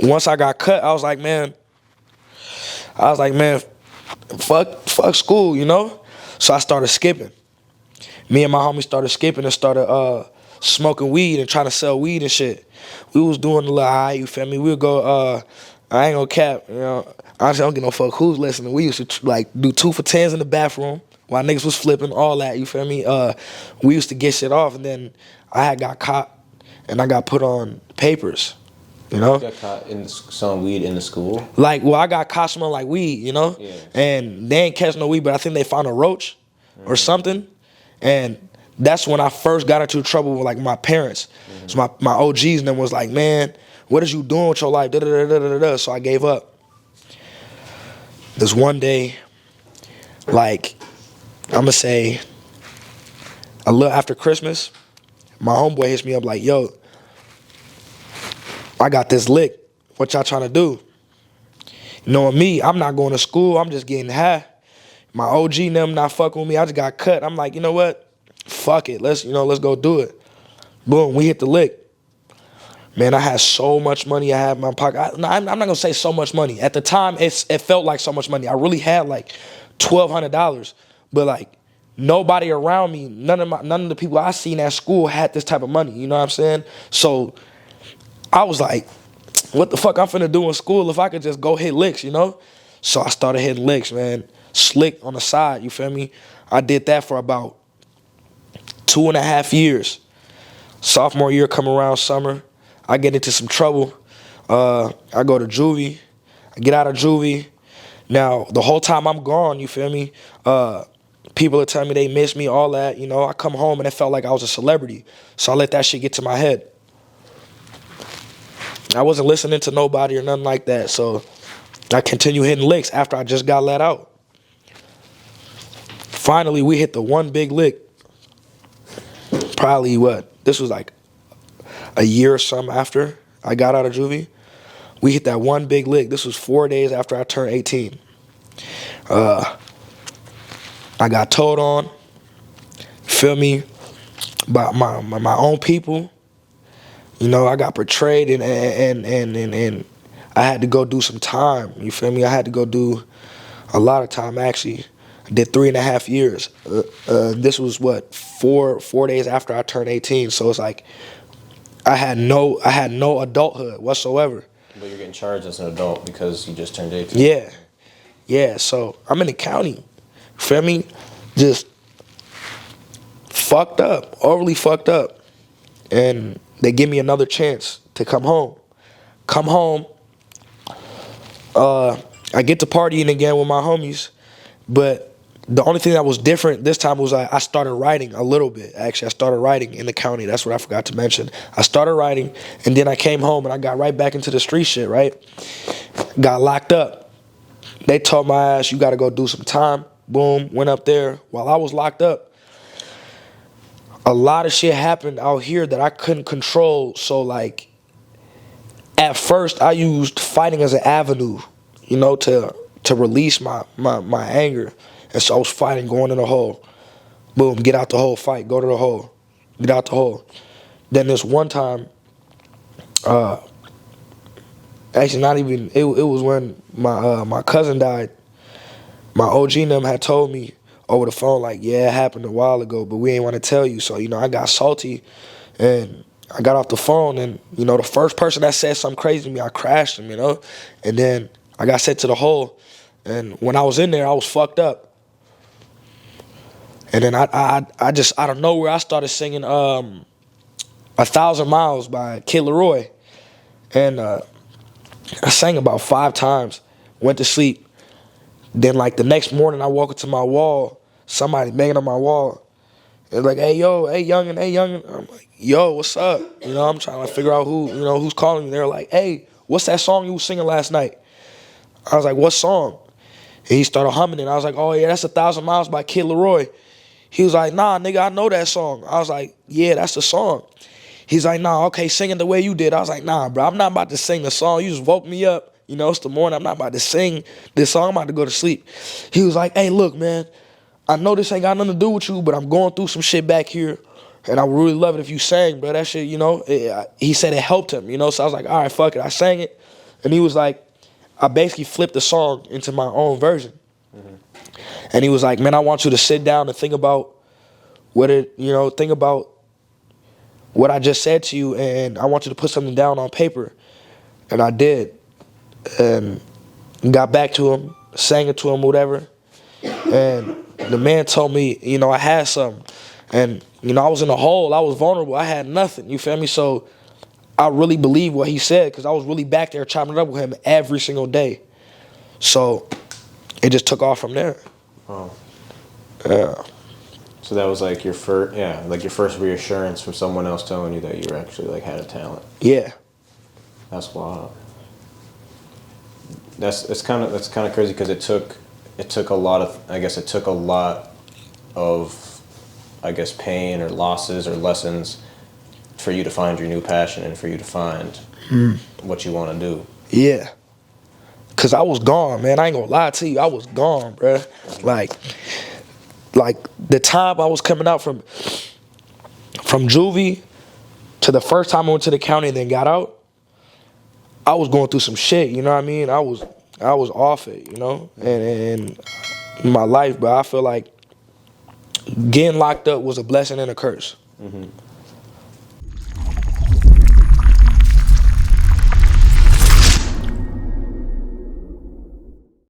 once I got cut, I was like, man, fuck school, you know? So I started skipping. Me and my homie started skipping and started smoking weed and trying to sell weed and shit. We was doing a little high, you feel me? We would go, I ain't gonna cap, you know. Honestly, I don't give no fuck who's listening. We used to like do 2 for 10s in the bathroom while niggas was flipping, all that, you feel me? We used to get shit off, and then I had got caught and I got put on papers. You know? You got caught in selling weed in the school? Like, well, I got caught smelling like weed, you know? Yeah. And they ain't catch no weed, but I think they found a roach or something. And that's when I first got into trouble with, like, my parents. So my OGs and them was like, man, what is you doing with your life? Da-da-da-da-da-da. So I gave up. This one day, like, I'm going to say a little after Christmas, my homeboy hits me up like, yo, I got this lick. What y'all trying to do? Knowing me, I'm not going to school. I'm just getting high. My OG and them not fucking with me. I just got cut. I'm like, you know what? Fuck it. Let's go do it. Boom, we hit the lick. Man, I had so much money I had in my pocket. I'm not going to say so much money. At the time, it felt like so much money. I really had like $1,200. But like, nobody around me, none of the people I seen at school had this type of money. You know what I'm saying? So I was like, what the fuck I'm finna do in school if I could just go hit licks, you know? So I started hitting licks, man. Slick on the side, you feel me? I did that for about 2.5 years. Sophomore year come around, summer, I get into some trouble. I go to juvie. I get out of juvie. Now, the whole time I'm gone, you feel me? People are telling me they miss me, all that, you know? I come home and it felt like I was a celebrity. So I let that shit get to my head. I wasn't listening to nobody or nothing like that, so I continue hitting licks after I just got let out. Finally, we hit the one big lick. Probably this was like a year or something after I got out of juvie. We hit that one big lick. This was 4 days after I turned 18. I got told on, feel me, by my own people. You know, I got betrayed and I had to go do some time. You feel me? I had to go do a lot of time, actually. I did 3.5 years. This was 4 days after I turned 18. So it's like I had no adulthood whatsoever. But you're getting charged as an adult because you just turned 18. Yeah. So I'm in the county. Feel me? Just fucked up, overly fucked up, and they give me another chance to come home. I get to partying again with my homies, but the only thing that was different this time was I started writing a little bit. Actually, I started writing in the county. That's what I forgot to mention. I started writing, and then I came home, and I got right back into the street shit, right? Got locked up. They told my ass, you got to go do some time. Boom, went up there. While I was locked up, a lot of shit happened out here that I couldn't control. So, like, at first, I used fighting as an avenue, you know, to release my anger. And so I was fighting, going in the hole. Boom, get out the hole, fight, go to the hole, get out the hole. Then this one time, actually not even, it was when my cousin died. My OG and them had told me over the phone, like, yeah, it happened a while ago, but we ain't want to tell you. So, you know, I got salty, and I got off the phone, and, you know, the first person that said something crazy to me, I crashed him, you know? And then I got sent to the hole, and when I was in there, I was fucked up. And then I just, out of nowhere, I started singing 1,000 Miles by Kid Leroy. And I sang about 5 times, went to sleep. Then, like, the next morning, I walk up to my wall, somebody banging on my wall. It's like, hey, yo, hey, youngin', hey, youngin'. I'm like, yo, what's up? You know, I'm trying to figure out who's calling me. They're like, hey, what's that song you was singing last night? I was like, what song? And he started humming it. I was like, oh, yeah, that's 1,000 Miles by Kid Leroy. He was like, nah, nigga, I know that song. I was like, yeah, that's the song. He's like, nah, okay, sing it the way you did. I was like, nah, bro, I'm not about to sing the song. You just woke me up. You know, it's the morning. I'm not about to sing this song. I'm about to go to sleep. He was like, hey, look, man, I know this ain't got nothing to do with you, but I'm going through some shit back here, and I would really love it if you sang, bro. That shit, you know, he said it helped him, you know, so I was like, all right, fuck it. I sang it, And he was like, I basically flipped the song into my own version. And he was like, man, I want you to sit down and think about think about what I just said to you, and I want you to put something down on paper. And I did. And got back to him, sang it to him, whatever. And the man told me, I had something. And, I was in a hole. I was vulnerable. I had nothing. You feel me? So I really believe what he said because I was really back there chopping it up with him every single day. So it just took off from there. Oh. Yeah. So that was like your first reassurance from someone else telling you that you actually like had a talent. Yeah. That's wild. That's kind of crazy because it took a lot of pain or losses or lessons for you to find your new passion and for you to find what you want to do. Yeah. Cause I was gone, man. I ain't gonna lie to you. I was gone, bruh. Like the time I was coming out from juvie to the first time I went to the county and then got out, I was going through some shit, you know what I mean? I was off it, and in my life, but I feel like getting locked up was a blessing and a curse.